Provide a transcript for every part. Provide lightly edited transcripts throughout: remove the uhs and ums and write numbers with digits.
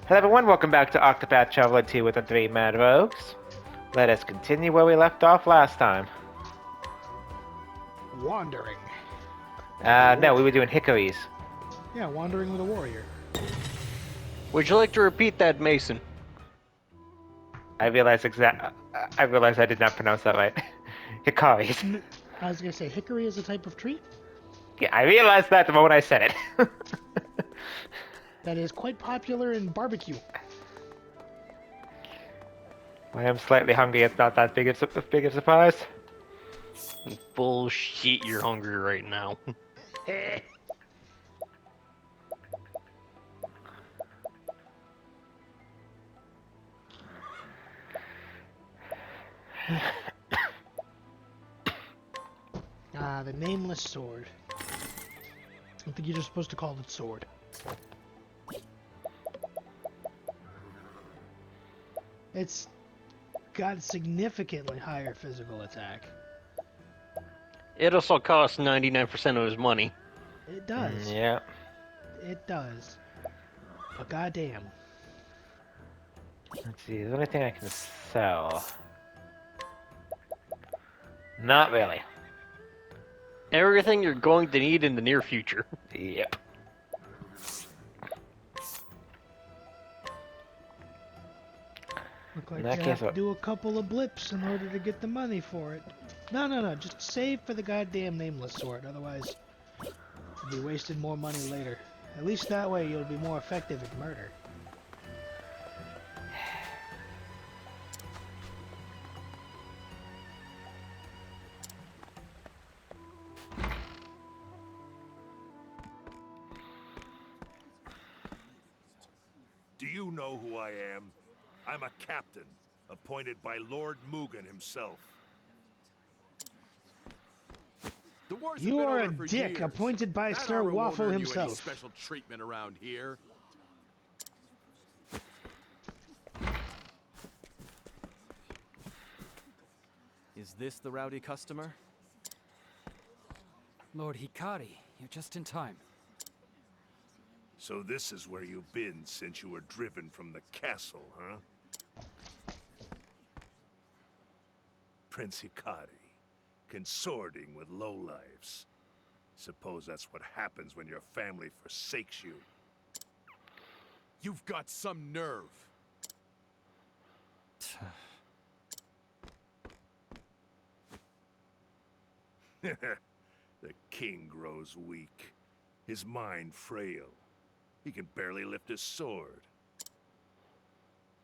Hello everyone, welcome back to Octopath Traveler 2 with the three mad rogues. Let us continue where we left off last time. Wandering. No, we were doing hickories. Yeah, wandering with a warrior. Would you like to repeat that, Mason? I realized I did not pronounce that right. Hickories. I was gonna say hickory is a type of tree Yeah, I realized that the moment I said it. that is quite popular in barbecue. I am slightly hungry, it's not that big of a surprise. Bullshit, you're hungry right now. The nameless sword. I think you're just supposed to call it sword. It's got significantly higher physical attack. It also costs 99% of his money. It does. Yeah. It does. But goddamn. Let's see, is there anything I can sell? Not really. Everything you're going to need in the near future. Yep. Look like In you that have case, to do a couple of blips in order to get the money for it. No. Just save for the goddamn nameless sword. Otherwise, you'll be wasting more money later. At least that way you'll be more effective at murder. Do you know who I am? I'm a captain, appointed by Lord Mugen himself. The wars have You been are over a for dick years. appointed by That Sir armor won't Waffle earn you any himself. special treatment around here. Is this the rowdy customer? Lord Hikari, you're just in time. So this is where you've been since you were driven from the castle, huh? Prince Hikari, consorting with lowlifes. Suppose that's what happens when your family forsakes you. You've got some nerve. The king grows weak, his mind frail. He can barely lift his sword.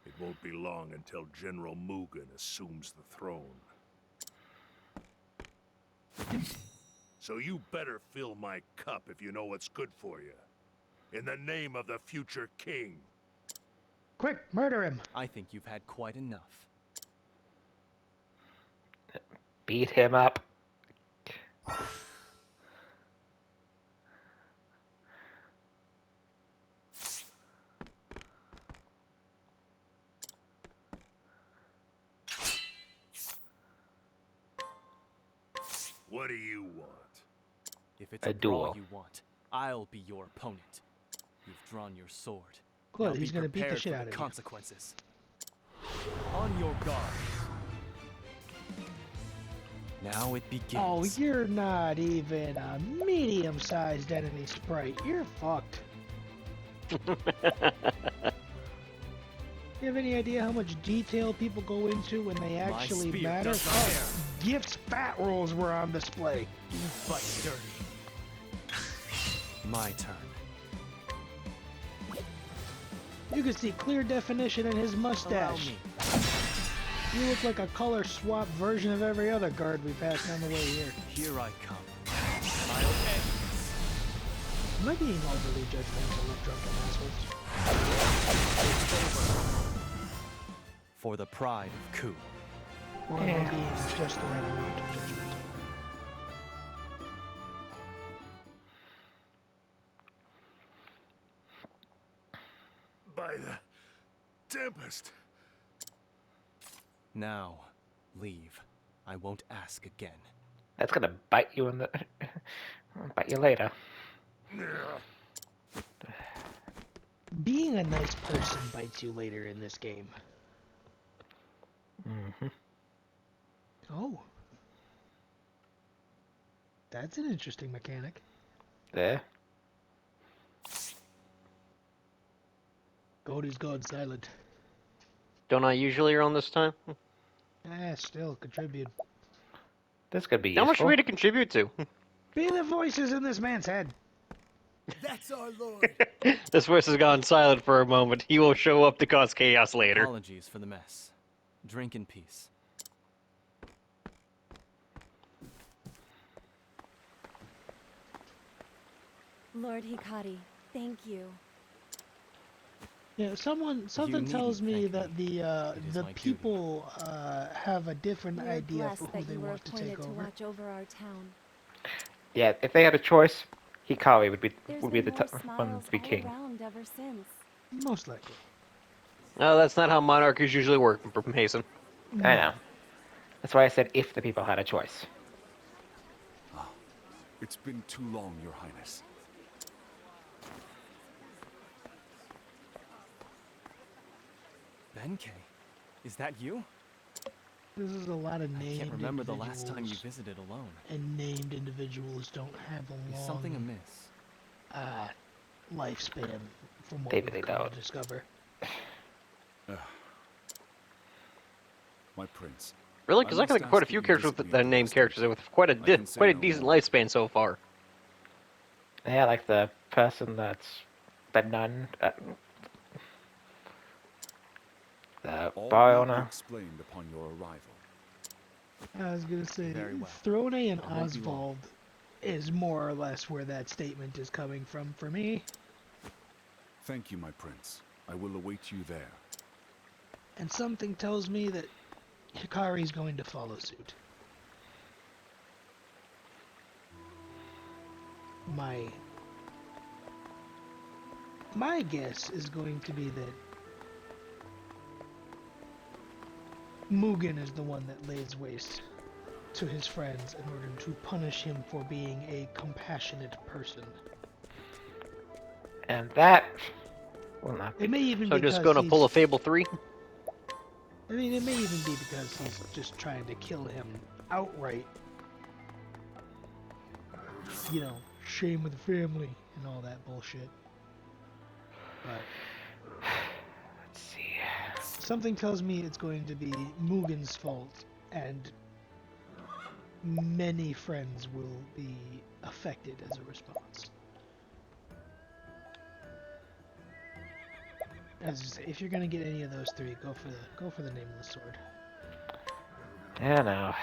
It won't be long until General Mugen assumes the throne. So you better fill my cup if you know what's good for you. In the name of the future king. Quick, murder him! I think you've had quite enough. Beat him up. What do you want? If it's A a brawl duel. you want, I'll be your opponent. You've drawn your sword. Good, Now he's be gonna beat the prepared shit for out the of you. consequences. On your guard. Now it begins. Oh, you're not even a medium-sized enemy sprite. You're fucked. You have any idea how much detail people go into when they actually spear matter? does not Oh, Gift's fat rolls were on display. Bite dirty. My turn. You can see clear definition in his Allow mustache. me. You look like a color swap version of every other guard we passed on the way here. Here I come. I'll end this. Am I being overly judgmental of drunken assholes? For the pride of Ku. Or am I being just the right amount of judgmental? By the Tempest. Now, leave. I won't ask again. That's gonna bite you in the... bite you later. being a nice person bites you later in this game. Mm-hmm. Oh. That's an interesting mechanic. There. God is God silent. Don't I usually around this time? Still contribute. This could be How much for useful. me to contribute to? Be the voices in this man's head. That's our lord. This voice has gone silent for a moment. He will show up to cause chaos later. Apologies for the mess. Drink in peace. Lord Hikari, thank you. Yeah, something needn't tells me thank that me. It is the my duty. people have a different We are idea for blessed who that they you were want to take appointed to over. watch over our town. Yeah, if they had a choice, Hikari There's would be been the more one smiles to be all king. around ever since. Most likely. No, that's not how monarchies usually work, Mason. I No. know. That's why I said if the people had a choice. It's been too long, Your Highness. Benkei, is that you? This is a lot of I named can't remember the individuals. last time you visited alone. And named individuals don't have a Is something long amiss? lifespan, from what They we've really come don't. to discover. My prince. Really? Because I can think of quite a few characters with named characters with quite a decent lifespan so far. Yeah, like the person that's the nun, the All bar will be owner. explained upon your arrival. I was gonna say, Very well. Throne and I won't be long. Oswald is more or less where that statement is coming from for me. Thank you, my prince. I will await you there. And something tells me that Hikari's going to follow suit. My guess is going to be that Mugen is the one that lays waste to his friends in order to punish him for being a compassionate person. And that will not It be. may even So be just because gonna pull a Fable 3? I mean, it may even be because he's just trying to kill him outright. You know, shame of the family and all that bullshit. But Let's see. something tells me it's going to be Mugen's fault, and many friends will be affected as a response. As I say, if you're gonna get any of those three, go for the nameless sword. Yeah, no.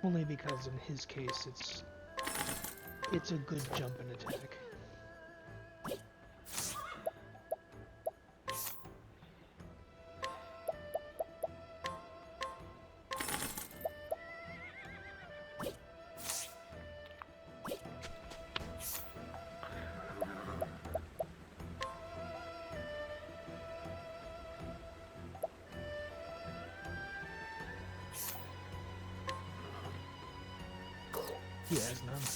Only because in his case, it's a good jump and attack. He has none.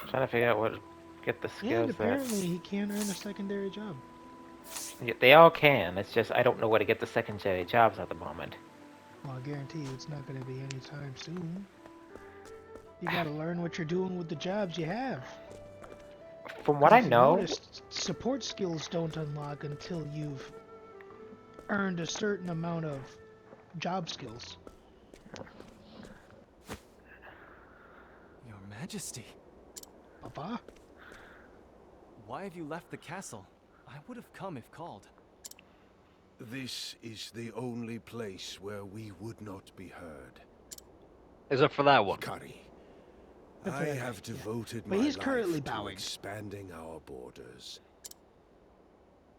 Trying to figure out what get the And skills that apparently he can't earn a secondary job. yeah, they all can. It's just I don't know where to get the secondary jobs at the moment. Well, I guarantee you it's not going to be anytime soon. You gotta learn what you're doing with the jobs you have. From what I If you know, noticed, support skills don't unlock until you've earned a certain amount of job skills. Your Majesty, Papa? why have you left the castle? I would have come if called. This is the only place where we would not be heard. Except for that one. Hikari, That's I what I have think, yeah. devoted But my he's currently life to bowing. expanding our borders.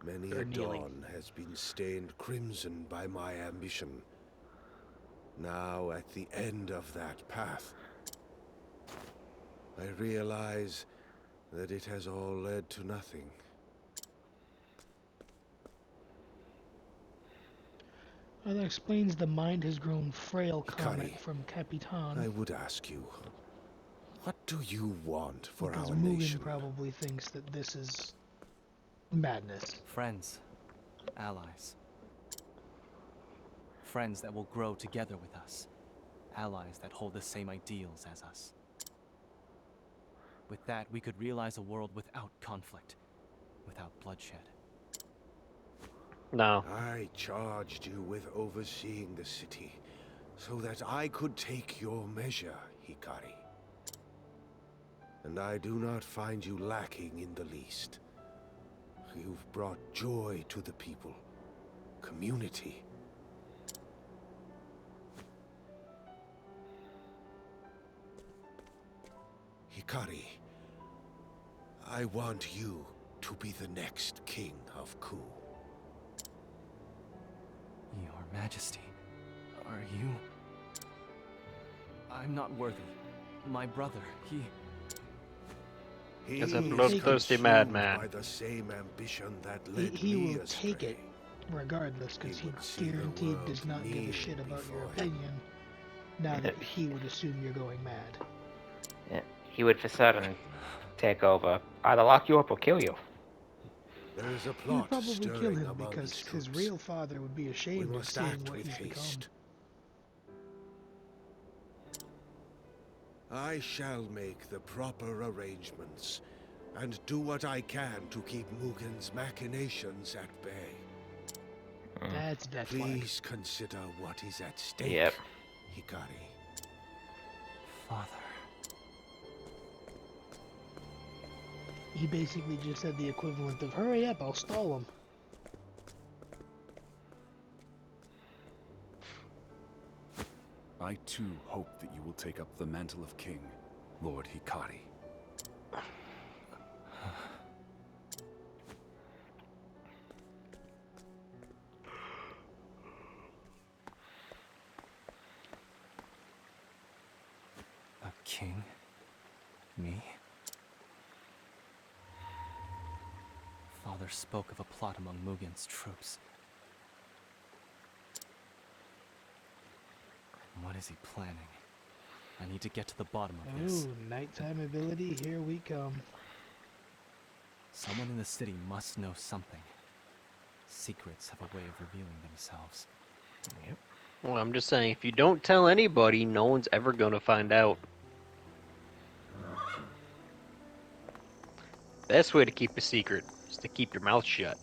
Many Or a kneeling. dawn has been stained crimson by my ambition. Now, at the end of that path, I realize that it has all led to nothing. Well, that explains the mind has grown frail comment Hikari, from Capitan. I would ask you, what do you want for Because our Mugen nation? probably thinks that this is madness. Friends. Allies. Friends that will grow together with us. Allies that hold the same ideals as us. With that, we could realize a world without conflict, without bloodshed. No. I charged you with overseeing the city, so that I could take your measure, Hikari. And I do not find you lacking in the least. You've brought joy to the people, community. Hikari, I want you to be the next king of Ku. Your Majesty, are you... I'm not worthy. My brother, he... He It's a is bloodthirsty consumed madman. by the same ambition that He, led he me will astray. take it regardless, because He he would see the guaranteed world does not give a kneel shit about your before him. opinion. Now that he would assume you're going mad. Yeah, he would for certain take over. Either lock you up or kill you. There is a He would plot probably kill stirring him among because his his troops. real father would be We ashamed of must seeing act what with he's become. haste. I shall make the proper arrangements and do what I can to keep Mugen's machinations at bay. That's death flag. Please consider what is at stake, Yep. Hikari. Father. He basically just said the equivalent of, hurry up, I'll stall him. I too hope that you will take up the mantle of king, Lord Hikari. A king? Me? Father spoke of a plot among Mugen's troops. What is he planning? I need to get to the bottom of this. Ooh, nighttime ability, here we come. Someone in the city must know something. Secrets have a way of revealing themselves. Yep. Well, I'm just saying, if you don't tell anybody, no one's ever gonna find out. Best way to keep a secret is to keep your mouth shut.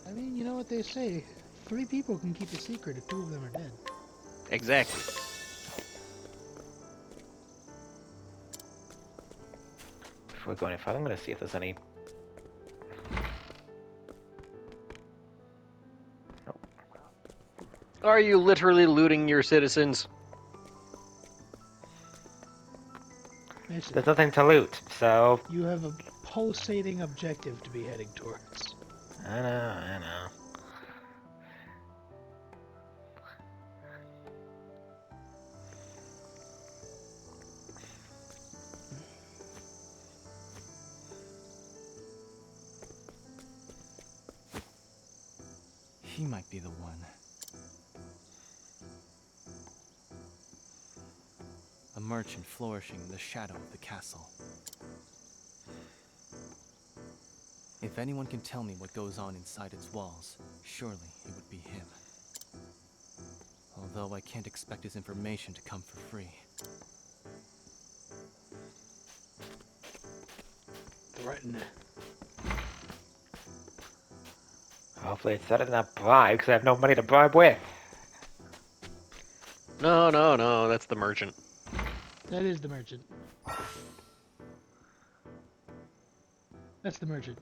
I mean, you know what they say. 3 people can keep a secret if 2 of them are dead. Exactly. Before we go any further, I'm going to see if there's any... Are you literally looting your citizens? Listen, There's nothing to loot, so... you have a pulsating objective to be heading towards. I know. He might be the one. A merchant flourishing in the shadow of the castle. If anyone can tell me what goes on inside its walls, surely it would be him. Although I can't expect his information to come for free. Threaten. Hopefully it's better than a bribe, because I have no money to bribe with. No, that's the merchant. That is the merchant. That's the merchant.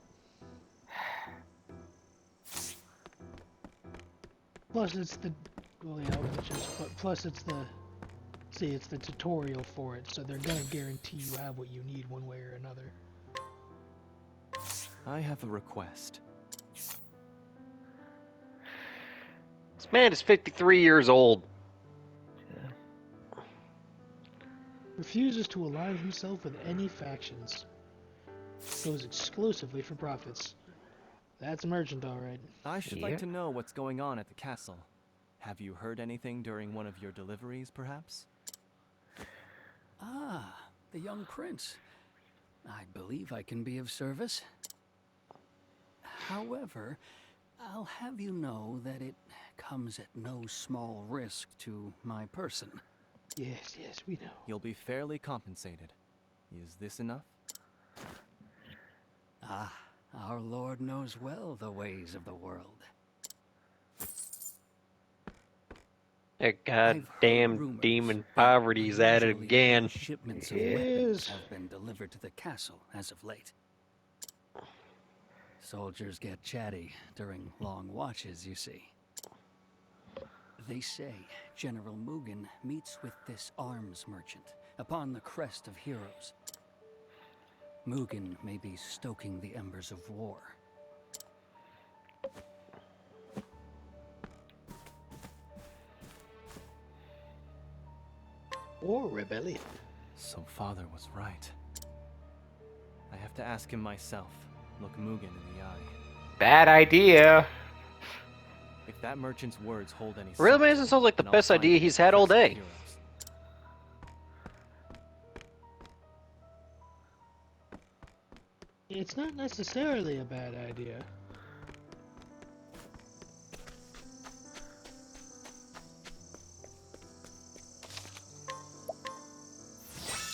Plus it's the... Well, yeah, plus it's the... See, it's the tutorial for it, so they're gonna guarantee you have what you need one way or another. I have a request. This man is 53 years old. Refuses to align himself with any factions. Goes exclusively for profits. That's a merchant, alright. I should Yeah. like to know what's going on at the castle. Have you heard anything during one of your deliveries, perhaps? Ah, the young prince. I believe I can be of service. However, I'll have you know that it comes at no small risk to my person. Yes, yes, we know. You'll be fairly compensated. Is this enough? Ah, our Lord knows well the ways of the world. That I've heard goddamn rumors demon that poverty's at it unusually again. large shipments of Yes. weapons have been delivered to the castle as of late. Soldiers get chatty during long watches, you see. They say General Mugen meets with this arms merchant upon the crest of heroes. Mugen may be stoking the embers of war. Or rebellion. So father was right. I have to ask him myself. Look Mugen in the eye. Bad idea. If that merchant's words hold any Really, weight, man, it sounds like the then I'll best find idea him he's at had the all crest of day. heroes. It's not necessarily a bad idea.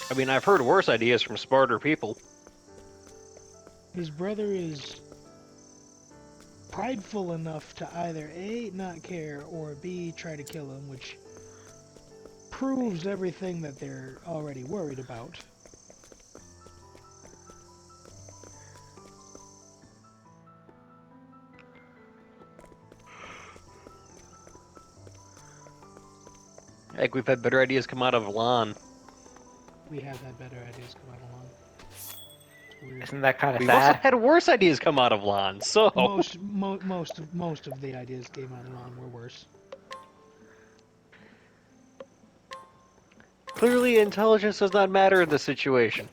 I mean, I've heard worse ideas from smarter people. His brother is prideful enough to either A, not care, or B, try to kill him, which proves everything that they're already worried about. Heck, we've had better ideas come out of Lan. We have had better ideas come out along. It's weird. Isn't that kind of We've also sad? had worse ideas come out of Lan, so... Most of the ideas came out along were worse. Clearly, intelligence does not matter in this situation.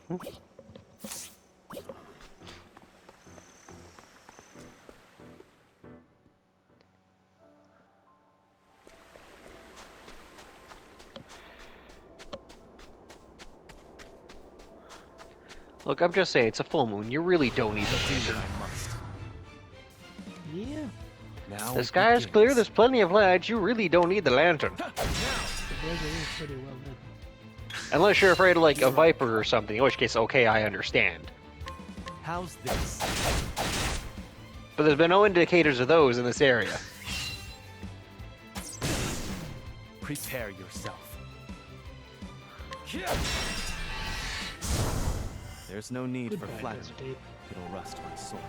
Look, I'm just saying, it's a full moon. You really don't need the Do lantern. what I must. Yeah, Now The it sky is clear, begins. there's plenty of light. You really don't need the lantern. the desert is pretty well lit. Unless you're afraid of, like, a viper or something, in which case, okay, I understand. How's this? But there's been no indicators of those in this area. Prepare yourself. There's no need for Goodbye, flattery. Desert Ape. It'll rust my sword.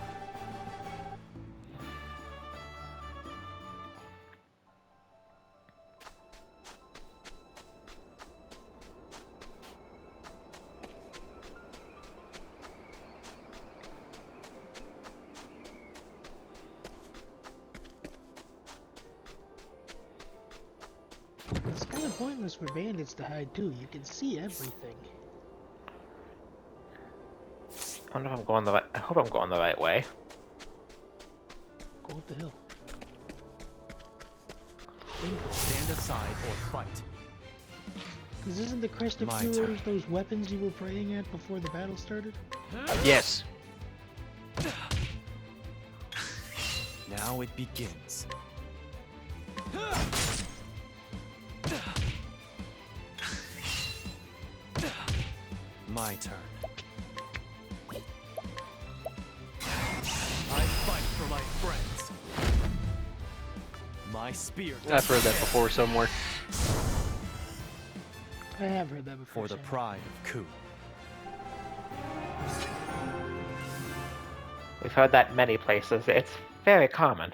It's kind of pointless for bandits to hide too. You can see everything. I wonder if I'm going the right. I hope I'm going the right way. Go up the hill. Stand aside or fight. Because isn't the crest of My heroes turn. those weapons you were praying at before the battle started? Yes. Now it begins. My turn. I fight for my friends. My spear I've heard that before somewhere. I have heard that before. for the Sam. pride of Ku. We've heard that many places. It's very common.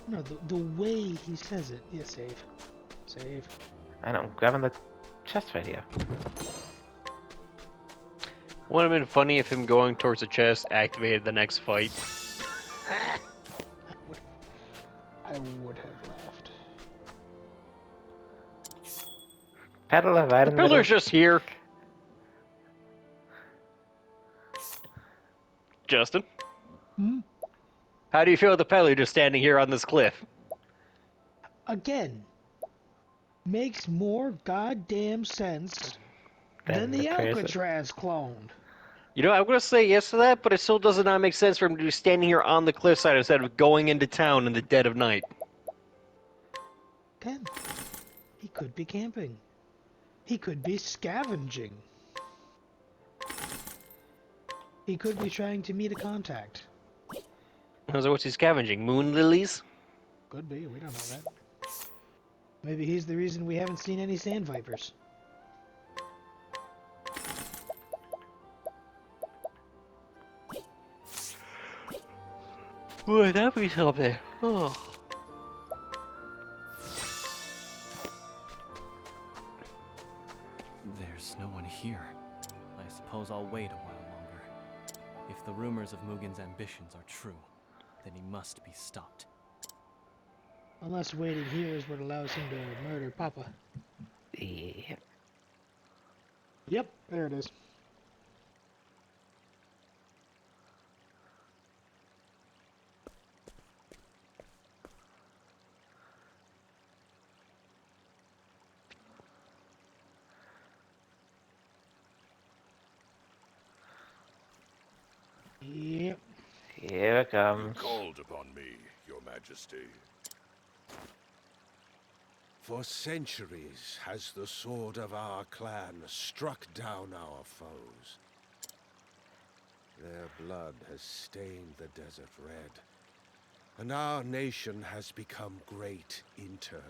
No, the way he says it. Yeah, save. Save. And I'm grabbing the chest right here. Would have been funny if him going towards the chest activated the next fight. I would have laughed. Peddler right The in the middle. pillar's just here. Justin, Hmm? how do you feel the peddler just standing here on this cliff? Again, Makes more goddamn sense than the prison. Alcatraz clone. You know, I'm gonna say yes to that, but it still does not make sense for him to be standing here on the cliffside instead of going into town in the dead of night. Ken, he could be camping. He could be scavenging. He could be trying to meet a contact. So what's he scavenging? Moon lilies? Could be, we don't know that. Maybe he's the reason we haven't seen any sand vipers. Boy, that'd be something. Oh. There's no one here. I suppose I'll wait a while longer. If the rumors of Mugen's ambitions are true, then he must be stopped. Unless waiting here is what allows him to murder Papa. Yeah. Yep, there it is. Yep. Here it You comes. called upon me, Your Majesty. For centuries has the sword of our clan struck down our foes. Their blood has stained the desert red, and our nation has become great in turn.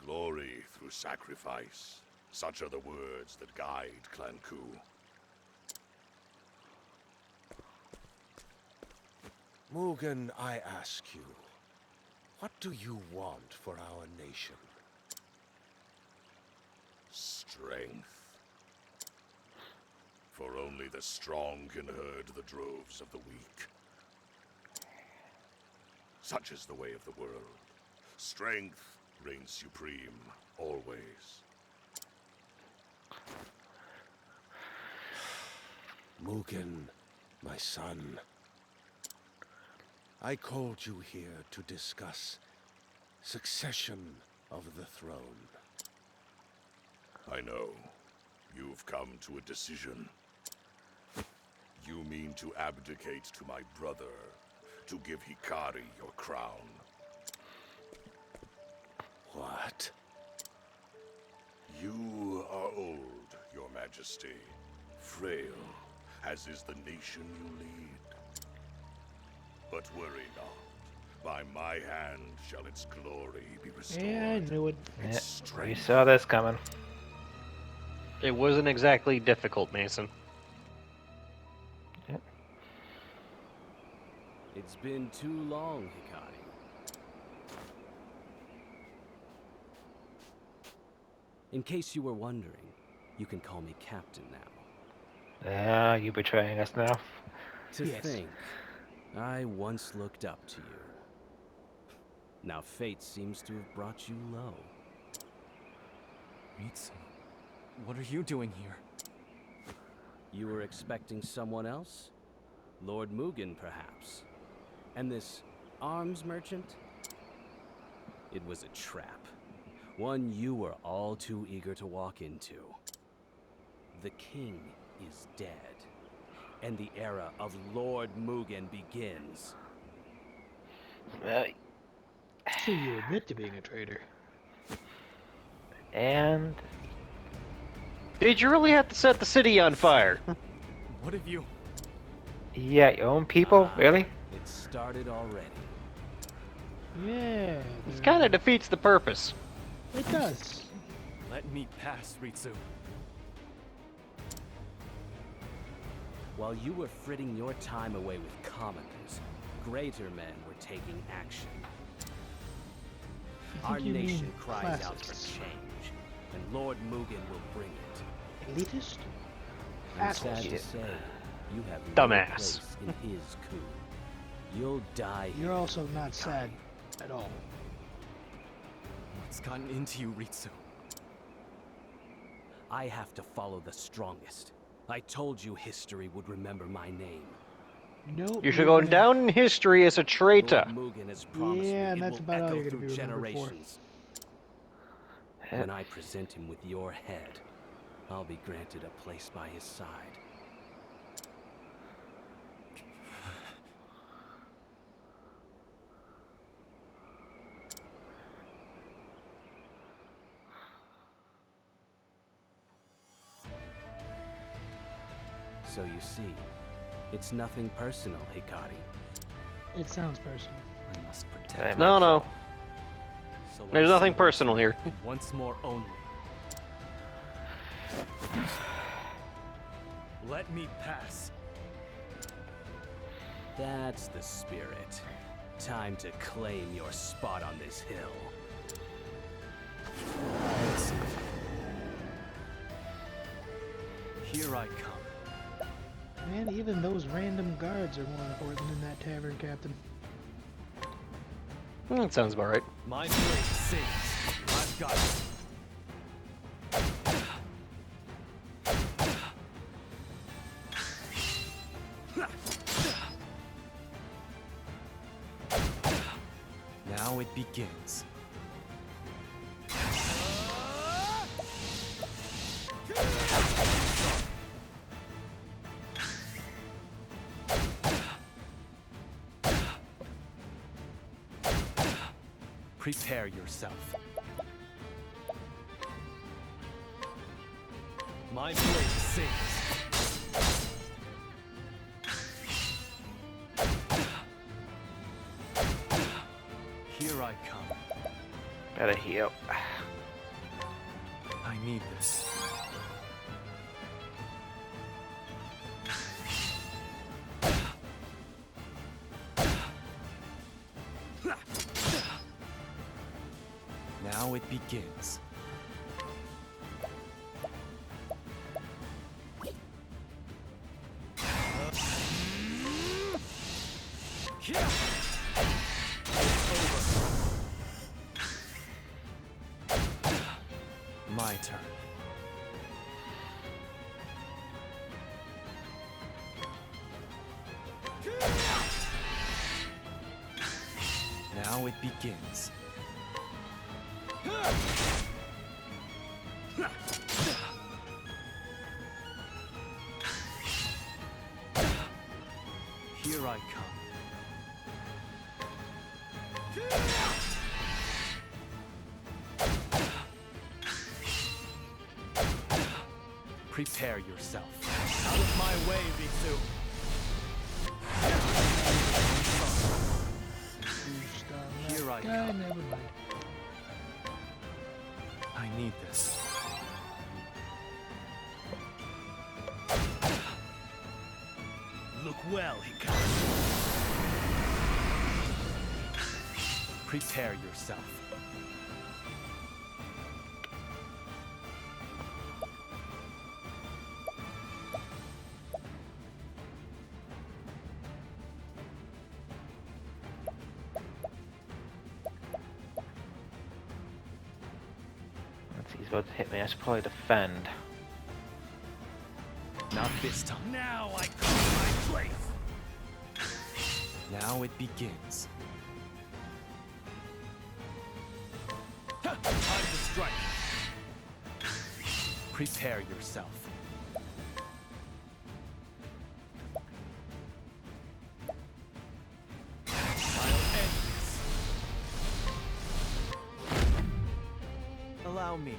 Glory through sacrifice. Such are the words that guide Clan Ku. Mugen, I ask you, what do you want for our nation? Strength. For only the strong can herd the droves of the weak. Such is the way of the world. Strength reigns supreme, always. Mugen, my son. I called you here to discuss succession of the throne. I know. You've come to a decision. You mean to abdicate to my brother, to give Hikari your crown. What? You are old, Your Majesty. Frail, as is the nation you lead. But worry not. By my hand shall its glory be restored. Yeah, I knew it. Yeah, Its we strength. saw this coming. It wasn't exactly difficult, Mason. It's been too long, Hikari. In case you were wondering, you can call me Captain now. Yeah, you betraying us now. To Yes. think, I once looked up to you. Now fate seems to have brought you low. Ritsu, what are you doing here? You were expecting someone else? Lord Mugen, perhaps? And this arms merchant? It was a trap. One you were all too eager to walk into. The king is dead, and the era of Lord Mugen begins. So you admit to being a traitor. And Did you really have to set the city on fire? What have you... yeah, your own people, really? It started already. Yeah. This kind of defeats the purpose. It does. Let me pass, Ritsu. While you were fritting your time away with commoners, greater men were taking action. I Our think you nation mean cries out for classics. change, and Lord Mugen will bring it. Elitist? I'm sad Assholes. to say, you have no Dumbass. place in his coup. You'll die You're here, also not sad at all. What's gotten into you, Ritsu? I have to follow the strongest. I told you history would remember my name. Nope. You should go down in history as a traitor. Lord Mugen has promised Yeah, me and it that's will about all echo you're gonna through be remembered for. generations. When I present him with your head, I'll be granted a place by his side. So you see, it's nothing personal, Hikari. It sounds personal. I must protect. No, no. So There's I nothing see personal here. Once more only. Let me pass. That's the spirit. Time to claim your spot on this hill. Let's see. Here I come. Man, even those random guards are more important than that tavern captain. That sounds about right. My blade sings. I've got it. Now it begins. Prepare yourself. My blade sings. Here I come. Better heal. I need this. Now it begins. My turn. Now it begins. Here I come. Prepare yourself. Out of my way, Vitsu. Here I come. Never mind. I need this. Look well, Hikari. Prepare yourself. He's about to hit me. I should probably defend. Not this time. Now I come to my place. Now it begins. Time to strike. Prepare yourself. I'll end this. Allow me.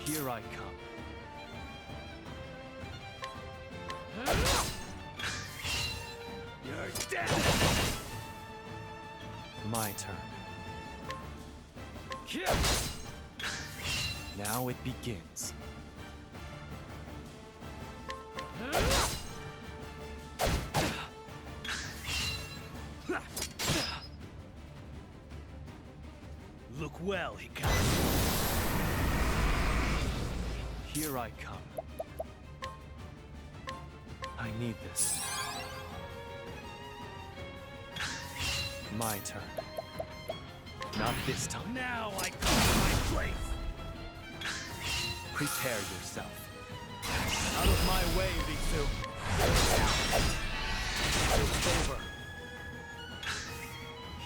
Here I come. You're dead. My turn. Now it begins. Look well, Hikari. Here I come. I need this. My turn. Not this time. Now I come to my place. Prepare yourself. Out of my way, Vitsu. It's over.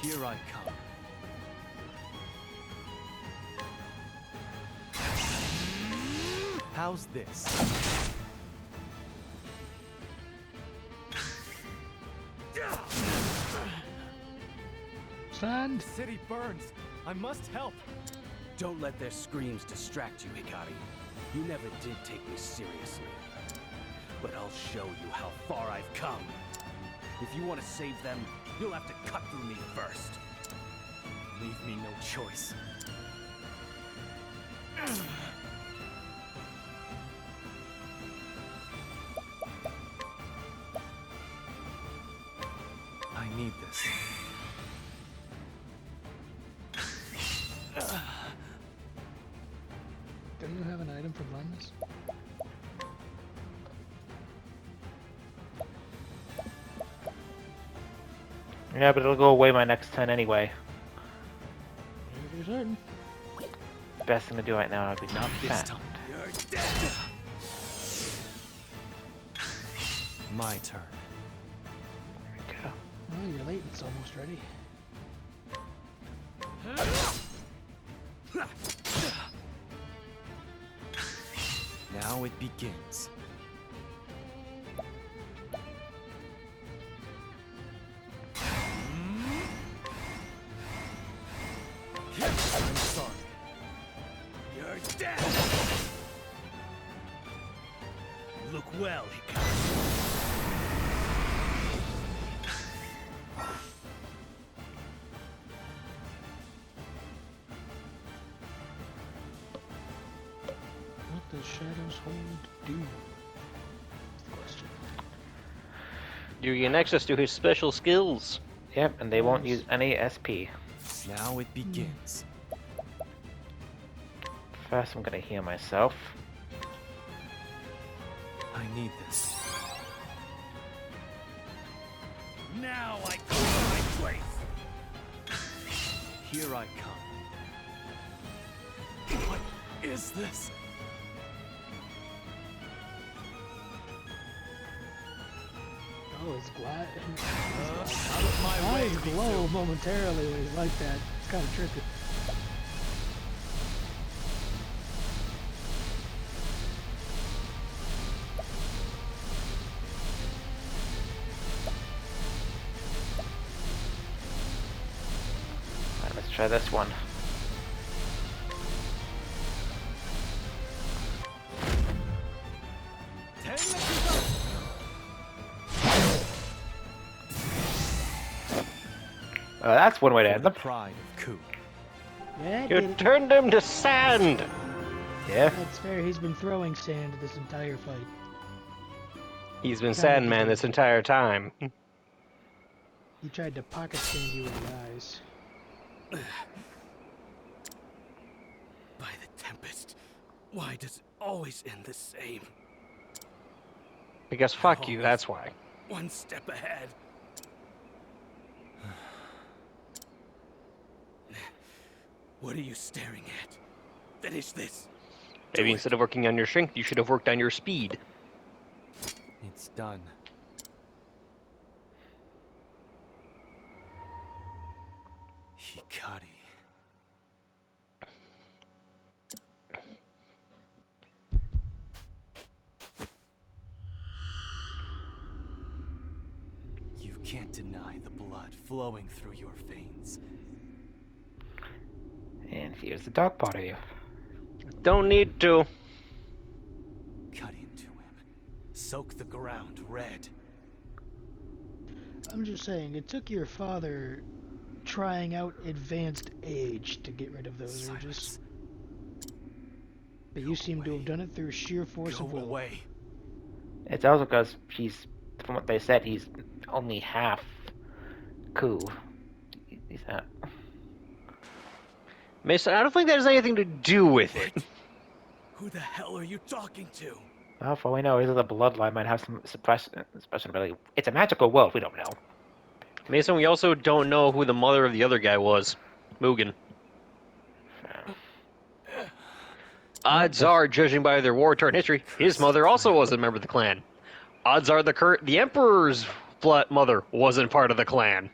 Here I come. How's this? Stand. The city burns. I must help. Don't let their screams distract you, Hikari. You never did take me seriously. But I'll show you how far I've come. If you want to save them, you'll have to cut through me first. Leave me no choice. I need this. Don't you have an item for blindness? Yeah, but it'll go away my next turn anyway. If you're certain. Best thing to do right now would be not This fat. time. You're dead. My turn. There we go. Oh, you're late. It's almost ready. Now it begins. I'm sorry. You're dead. Look well, Hikari. What does shadows hold do? Question. You gain access to his special skills. Yep, and they won't use any SP. Now it begins. First, I'm gonna heal myself. I need this. Now I go to my place. Here I come. What is this? Oh, it's glad. Out of my way, Eyes glow momentarily when he's like that. It's kind of tricky. Alright, let's try this one. That's one way to end The them. pride of Ku. Yeah, You did it. turned him to sand. Yeah. That's fair. He's been throwing sand this entire fight. He's been Kinda Sandman deserved this it. entire time. He tried to pocket sand you in the eyes. By the Tempest. Why does it always end the same? Because fuck you, that's why. One step ahead. What are you staring at? Finish this. Maybe instead of working on your strength, you should have worked on your speed. It's done. Hikari. You can't deny the blood flowing through your veins. And here's the dog part of you. Don't need to. Cut into him. Soak the ground red. I'm just saying, it took your father trying out advanced age to get rid of those urges. Silence. But you seem to have done it through sheer force Go of will. away. It's also because he's, from what they said, he's only half Ku. He's not. Mason, I don't think that has anything to do with it. Who the hell are you talking to? Well, for all we know, either the bloodline might have some suppression ability. It's a magical world, we don't know. Mason, we also don't know who the mother of the other guy was. Mugen. Odds are, judging by their war-torn history, his mother also was a member of the clan. Odds are the Emperor's mother wasn't part of the clan.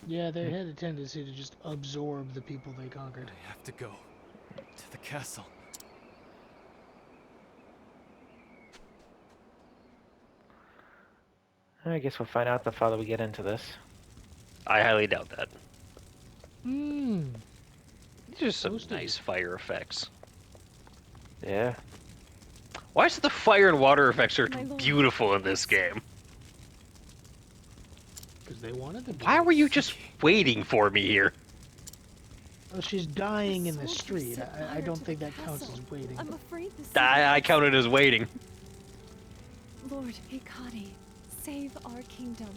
Yeah, they had a tendency to just absorb the people they conquered. I have to go to the castle. I guess we'll find out the farther we get into this. I highly doubt that. Hmm. These are some Supposed to be. nice fire effects. Yeah. Why is the fire and water effects are My lord. beautiful in this game? Because they wanted to be. Why were you just waiting for me here? Oh, she's dying in the Soldiers street. set I fire don't to think the that counts castle. as waiting. I'm afraid the city I counted as waiting. Lord Hikari, save our kingdom.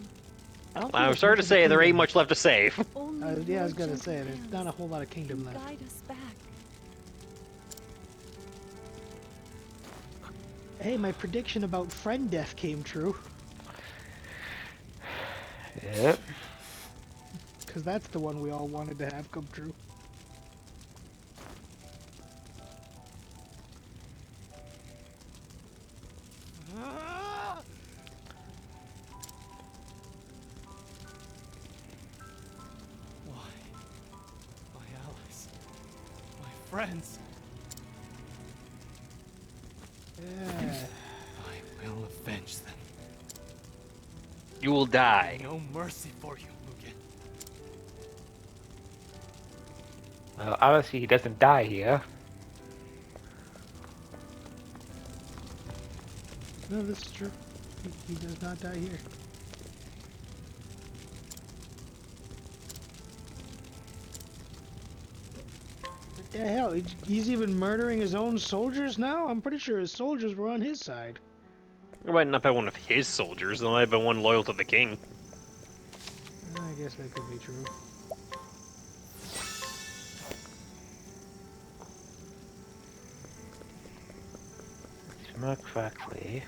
I don't think I'm there's sorry much to of a say, there ain't kingdom. much left to save. Only Yeah, I was your gonna say, gentle there's not a hands whole lot of kingdom can left. guide us back. Hey, my prediction about friend death came true. Yep. Because that's the one we all wanted to have come true. Why? My allies. My friends. Yeah. I will avenge them. You will die. No mercy for you, Mugen. Well, obviously he doesn't die here. No, this is true. He does not die here. What the hell? He's even murdering his own soldiers now? I'm pretty sure his soldiers were on his side. It might not be one of his soldiers, it might have been one loyal to the king. I guess that could be true. If I remember correctly,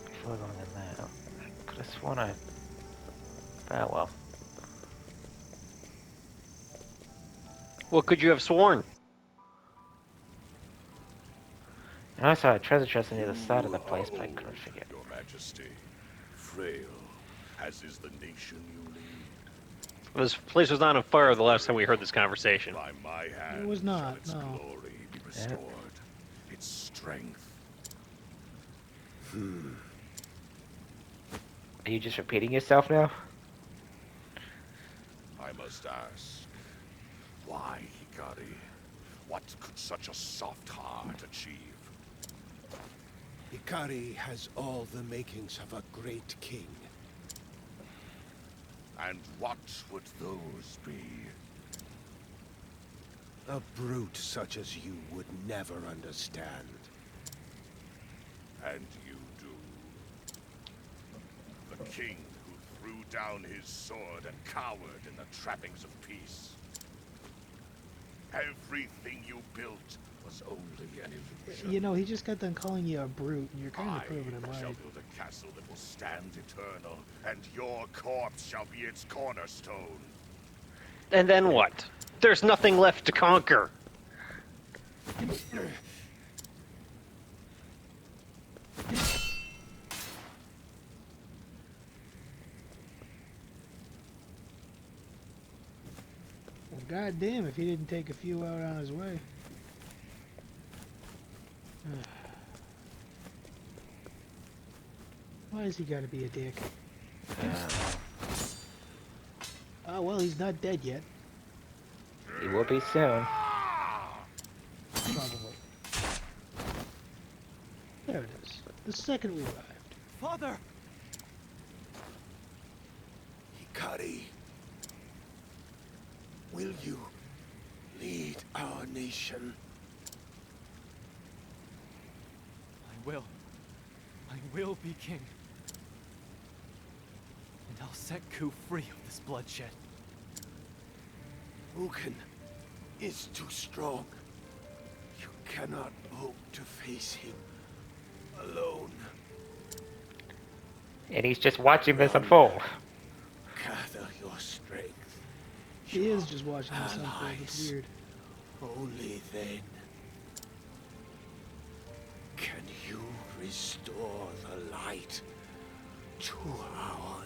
before going in there, I could have sworn I... Oh well. What could you have sworn? And I saw a treasure chest on the other side of the place, but I couldn't figure it. Your Majesty, frail, as is the nation you lead. This place was not on fire the last time we heard this conversation. By my hand It was not, shall its no. glory be restored, its strength. Are you just repeating yourself now? I must ask, why, Hikari? What could such a soft heart achieve? Hikari has all the makings of a great king. And what would those be? A brute such as you would never understand. And you do. The king who threw down his sword and cowered in the trappings of peace. Everything you built was only an illusion. You know, he just got done calling you a brute, and you're kind of I proving him shall right. build a castle that will stand eternal, and your corpse shall be its cornerstone. And then what? There's nothing left to conquer. Well, goddamn, if he didn't take a few out on his way. Why has he got to be a dick? Oh, well, he's not dead yet. He will be soon. Probably. There it is. The second we arrived. Father! Hikari, will you lead our nation? I will. I will be king. And I'll set Ku free of this bloodshed. Mugen is too strong. You cannot hope to face him alone. And he's just watching this unfold. Gather your strength. He is just watching this unfold. It's Allies. weird. Only then can you restore the light to our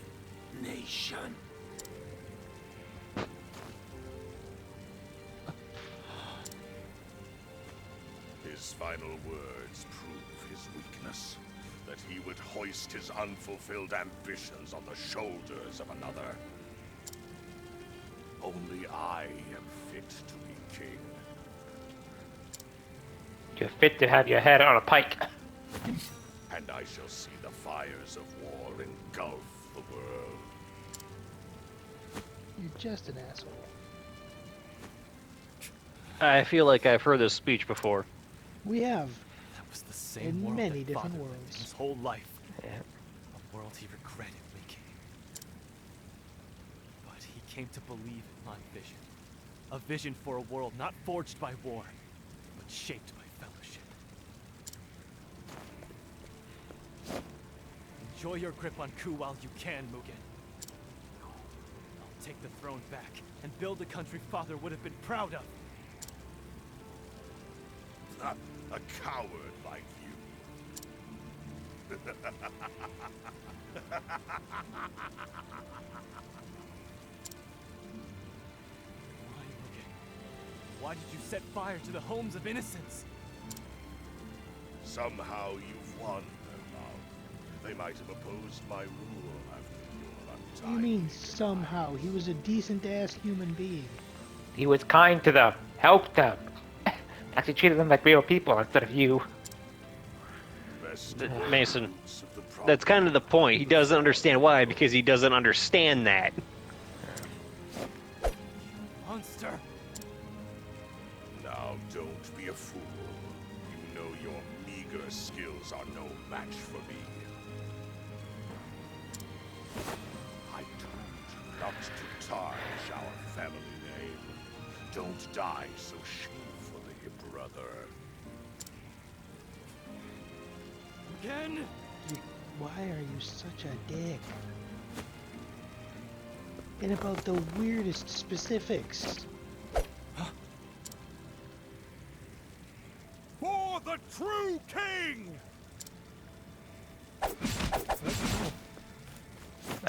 nation. nation. His final words prove his weakness. That he would hoist his unfulfilled ambitions on the shoulders of another. Only I am fit to be king. You're fit to have your head on a pike. And I shall see the fires of war engulf the world. You're just an asshole. I feel like I've heard this speech before. We have. That was the same In world many that different Father lived in worlds. his whole life. Yeah. A world he regretted making. But he came to believe in my vision. A vision for a world not forged by war, but shaped by fellowship. Enjoy your grip on Ku while you can, Mugen. I'll take the throne back and build a country Father would have been proud of. A coward like you. Why, Mugen? Why did you set fire to the homes of innocents? Somehow you've won their love. They might have opposed my rule after your You untimely mean demise. somehow? He was a decent-ass human being. He was kind to them, helped them. Actually treated them like real people instead of you. Best Mason, roots of the that's kind of the problem. point. He doesn't understand why, because he doesn't understand that. Monster! Now don't be a fool. You know your meager skills are no match for me. I told you not to tarnish our family name. Don't die so shamefully, brother. Again? Why are you such a dick? And about the weirdest specifics. For the true king!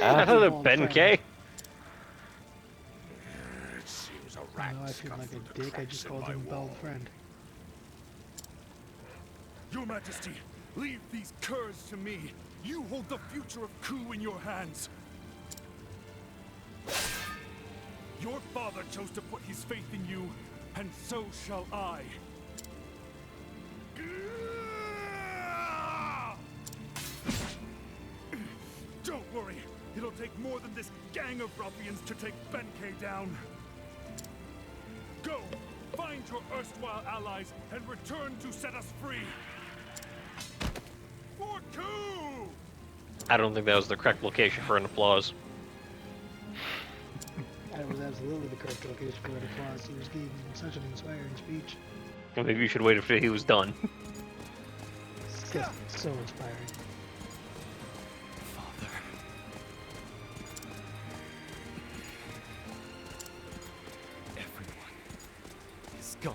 I thought it was Ben K. It seems a rat Now I feel got like through a the dick. I cracks just in called my him wall. bald friend. Your Majesty, leave these curs to me. You hold the future of Ku in your hands. Your father chose to put his faith in you, and so shall I. Don't worry, it'll take more than this gang of ruffians to take Benkei down. Go, find your erstwhile allies and return to set us free. For Ku! I don't think that was the correct location for an applause. That was absolutely the correct location for an applause. He was giving such an inspiring speech. Maybe you should wait until he was done. It's just so inspiring. Father. Everyone is gone.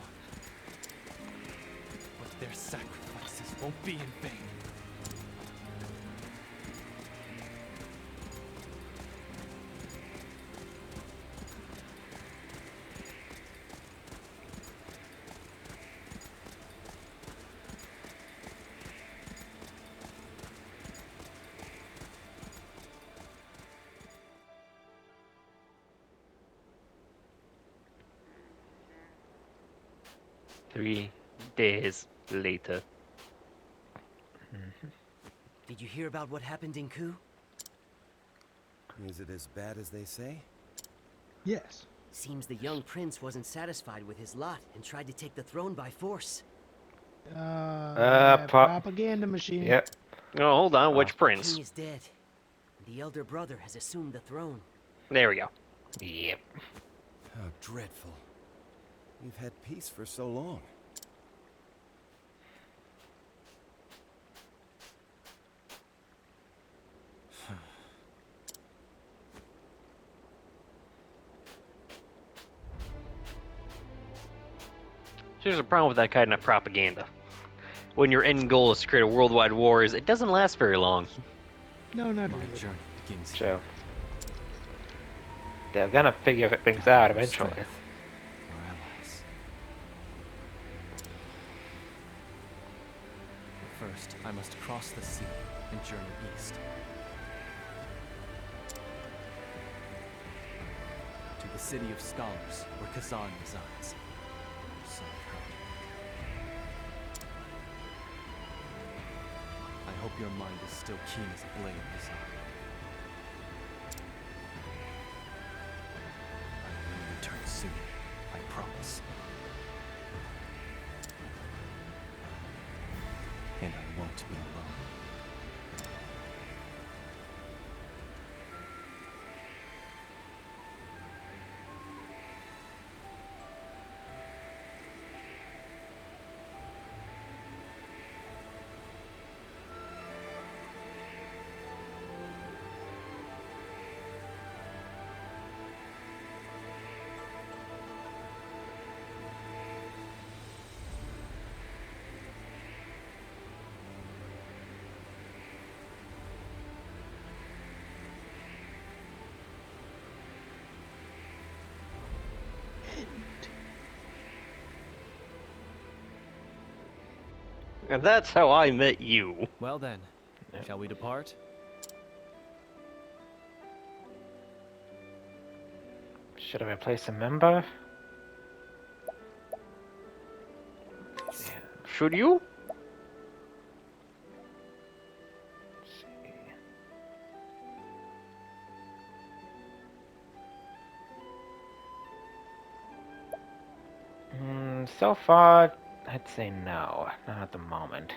But their sacrifices won't be in vain. Three days later. Did you hear about what happened in Ku? Is it as bad as they say? Yes. Seems the young prince wasn't satisfied with his lot and tried to take the throne by force. Propaganda machine. Yep. Oh, hold on. Which The prince? king is dead. The elder brother has assumed the throne. There we go. Yep. How dreadful. We've had peace for so long. There's a problem with that kind of propaganda. When your end goal is to create a worldwide war, it doesn't last very long. No, not My really. journey begins So, They're gonna figure things out Our eventually. strength, our allies. But first, I must cross the sea and journey east. To the city of scholars, where Kazan resides. So I've heard. I hope your mind is still keen as a blade, Kazan. I will return soon, I promise. And I won't be alone. And that's how I met you. Well then, shall we depart? Should I replace a member? Yeah. Should you? So far, I'd say no. Not at the moment.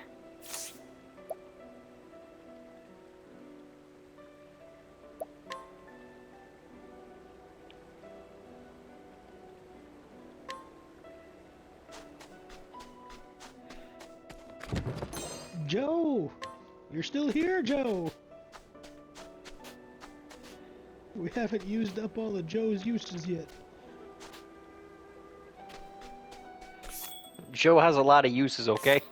Joe! You're still here, Joe! We haven't used up all of Joe's uses yet. Joe has a lot of uses, okay?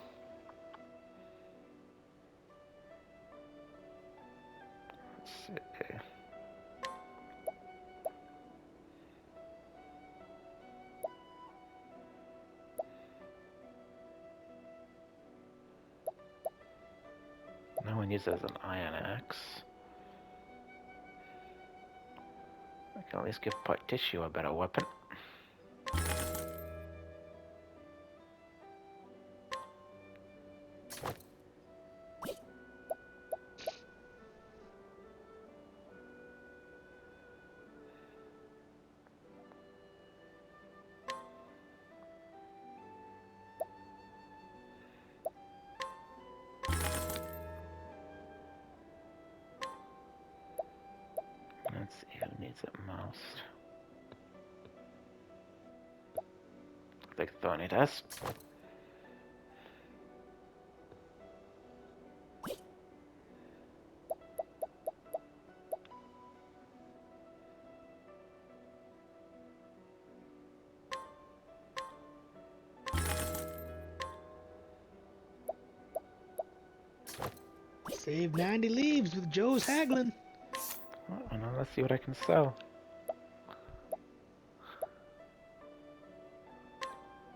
Let's see. No one uses an iron axe. I can at least give Part Tissue a better weapon. Let's see who needs it most. Looks like Thorny does. Save 90 leaves with Joe's haggling. Oh, now let's see what I can sell.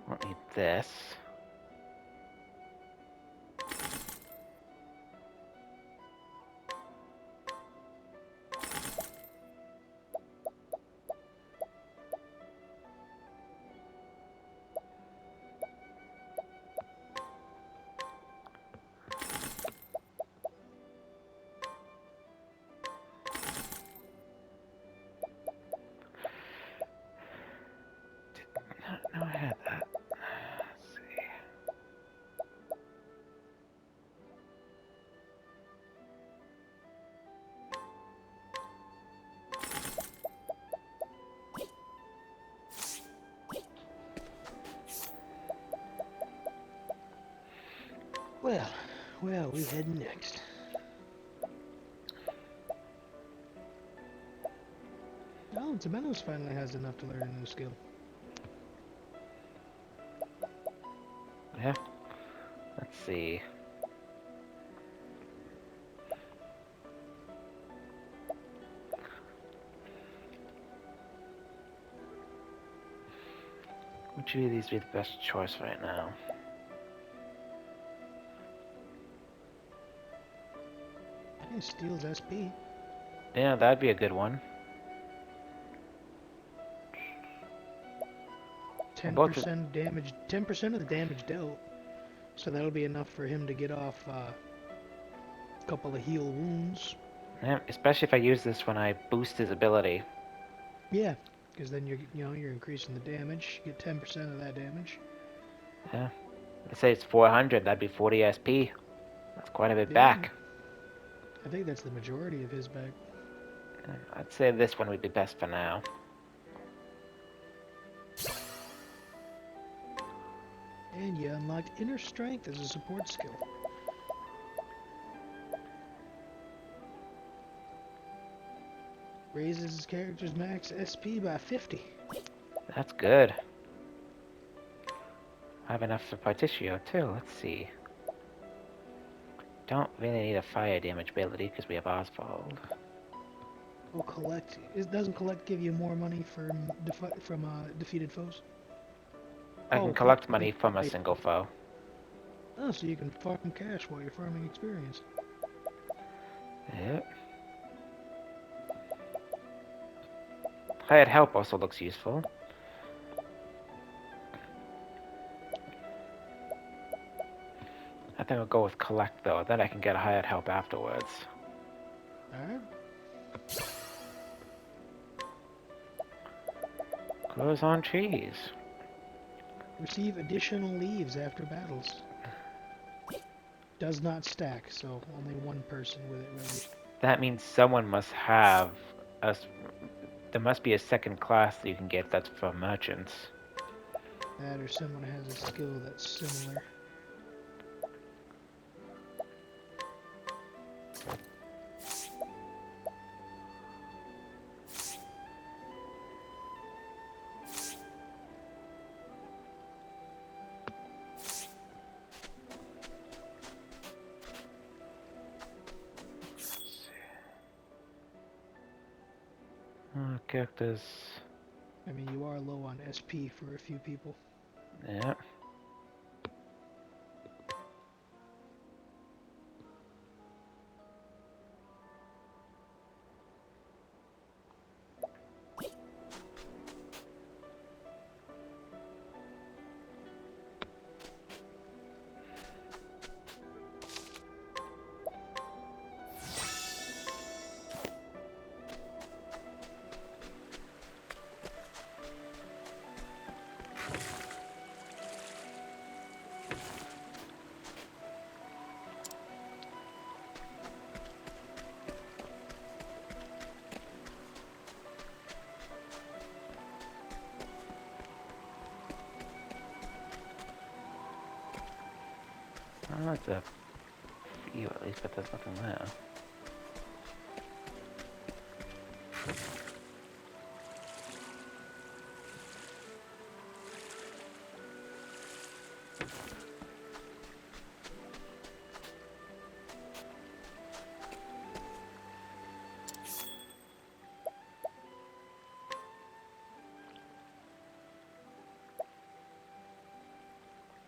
Won't need this. No, I had that. Let's see. Well, we heading next. Oh, Tomatoes finally has enough to learn a new skill. Yeah. Let's see. Which of these would be the best choice right now? Hey, Steel's SP. Yeah, that'd be a good one. 10% damage. 10% of the damage dealt. So that'll be enough for him to get off a couple of heal wounds. Yeah, especially if I use this when I boost his ability. Yeah, because then you're increasing the damage. You get 10% of that damage. Yeah. Let's say it's 400, that'd be 40 SP. That's quite a bit Yeah, back. I think that's the majority of his back. I'd say this one would be best for now. And you unlocked Inner Strength as a support skill. Raises his character's max SP by 50. That's good. I have enough for Particio too, let's see. Don't really need a fire damage ability because we have Oswald. Will collect. It doesn't collect give you more money from defeated foes. I can collect money from a single foe. Oh, so you can farm cash while you're farming experience. Yep. Hired help also looks useful. I think I'll go with collect though, then I can get a hired help afterwards. Alright. Grows on trees. Receive additional leaves after battles. Does not stack, so only one person with it really. That means someone must have there must be a second class that you can get that's for merchants. That or someone has a skill that's similar. Characters. I mean, you are low on SP for a few people. Yeah. Well, that's a few at least, but there's nothing there.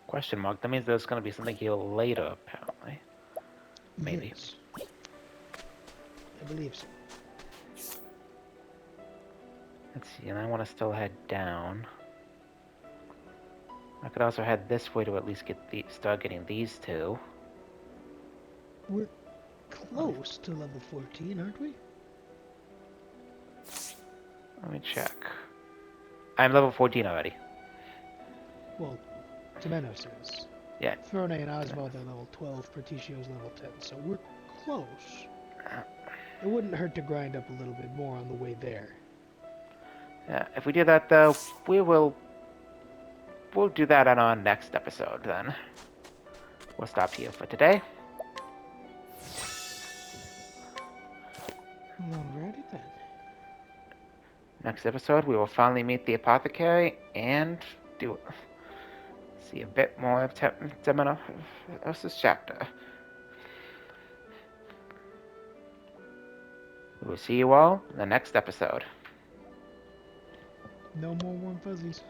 Question mark. That means there's going to be something here later, apparently. Maybe. Yes. I believe so. Let's see, and I want to still head down. I could also head this way to at least get start getting these two. We're close to level 14, aren't we? Let me check. I'm level 14 already. Well, Temenos is. Yeah. Throne and Oswald are level 12, Perticio's level 10, so we're close. It wouldn't hurt to grind up a little bit more on the way there. Yeah, if we do that though, we'll do that on our next episode then. We'll stop here for today. Alrighty then. Next episode, we will finally meet the apothecary and see a bit more of Temenos' chapter. We will see you all in the next episode. No more warm fuzzies.